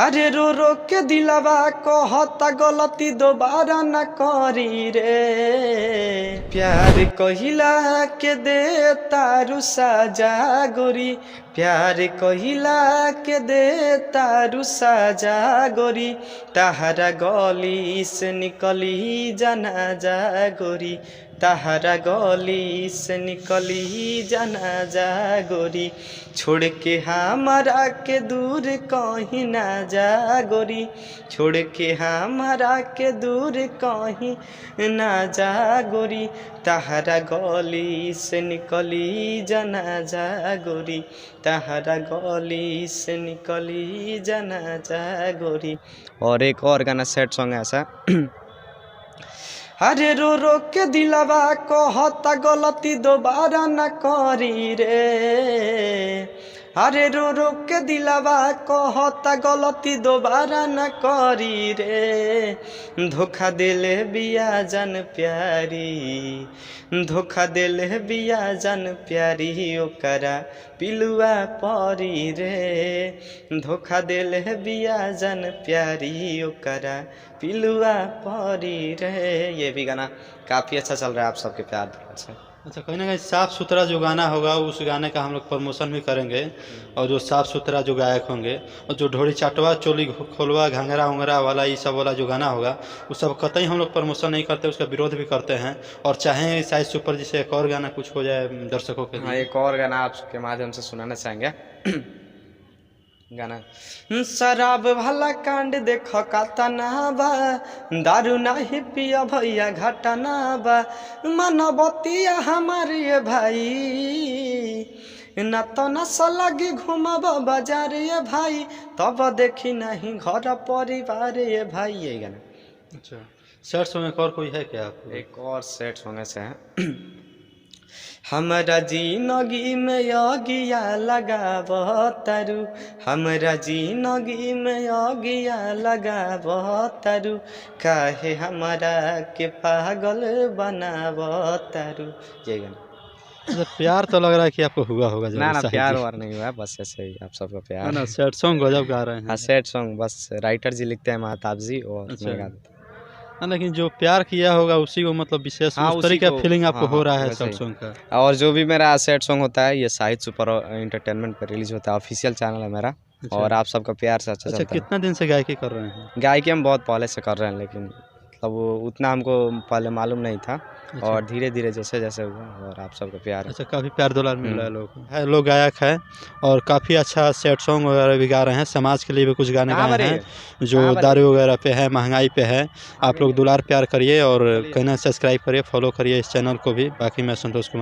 अरे रो रो के दिलवा कहता गलती दोबारा न करी रे। प्यार कहिला के दे तारू साजा गोरी, प्यार कहिला के दे तारू साजा गोरी, तहरा गली से निकली जनाजा गोरी, तहरा गली से निकली जनाजा गोरी, छोड़ के हमारा के दूर कहीं ना जा गोरी, छोड़ के हमारा के दूर कहीं ना जा गोरी, तहरा गली से निकली जनाजा गोरी, तहरा गली से निकली जनाजा गोरी। और एक और गाना सैड सॉन्ग है ऐसा। अरे रो रो के दिलवा कहता गलती दोबारा न करी रे। अरे रो रो के दिलवा कहता गलती दोबारा न करी रे। धोखा दिले बिया जन प्यारी, धोखा दिले बिया जन प्यारी, ओकरा पिलुआ परी रे। धोखा दिले बिया जन प्यारी, ओकरा पिलुआ परी रे। ये भी गाना काफ़ी अच्छा चल रहा है आप सबके प्यार से। अच्छा, कहीं ना कहीं साफ़ सुथरा जो गाना होगा उस गाने का हम लोग प्रमोशन भी करेंगे, और जो साफ़ सुथरा जो गायक होंगे, और जो ढोड़ी चाटवा चोली खोलवा घंघरा उंगरा वाला ये सब वाला जो गाना होगा उस सब कतई हम लोग प्रमोशन नहीं करते, उसका विरोध भी करते हैं। और चाहें शायद सुपर जैसे एक और गाना कुछ हो जाए दर्शकों के लिए। हाँ, एक और गाना आपके माध्यम से सुनाना चाहेंगे। गाना शराब भला कांड देख कातना बा, दारू नहीं पिया भैया घटना बा, मनबतिया हमारे भाई, न तो नशा लगी घूमब बाजार ये भाई, तब देखी नहीं घर परिवार ये भाई। ये गाना। अच्छा, सैड सॉन्ग एक और कोई है क्या? एक और सैड सॉन्ग से है। हमरा जिंदगी में आगिया लगाब तारू, हमरा जिंदगी में आगिया लगाब तारू, काहे हमरा के पागल बनाब तारू। ये गाना। प्यार तो लग रहा है कि आपको हुआ होगा। ना ना, प्यार वार नहीं हुआ, बस ऐसे ही आप सबका प्यार। ना, सैड सॉन्ग गजब गा रहे हैं। हाँ, सैड सॉन्ग बस राइटर जी लिखते हैं, महताब जी, और मैं गा देता हूं। लेकिन जो प्यार किया होगा उसी को मतलब विशेष उस तरह का फीलिंग आपको हो रहा है सैड सॉन्ग का। और जो भी मेरा सैड सॉन्ग होता है ये शाहिद सुपर एंटरटेनमेंट पर रिलीज होता है, ऑफिशियल चैनल है मेरा। अच्छा। और आप सबका प्यार से अच्छा चलता है। कितना दिन से गायकी कर रहे हैं? गायकी हम बहुत पहले से कर रहे हैं, लेकिन मतलब उतना हमको पहले मालूम नहीं था। अच्छा। और धीरे धीरे जैसे जैसे हुआ, और आप सबका प्यार। अच्छा, काफ़ी प्यार दुलार मिल रहा है लोग गायक है, और काफ़ी अच्छा सैड सॉन्ग वगैरह भी गा रहे हैं। समाज के लिए भी कुछ गाने गाए हैं जो दारू वगैरह पे है, महंगाई पे है। आप लोग दुलार प्यार करिए और कहना सब्सक्राइब करिए, फॉलो करिए इस चैनल को भी। बाकी मैं संतोष कुमार।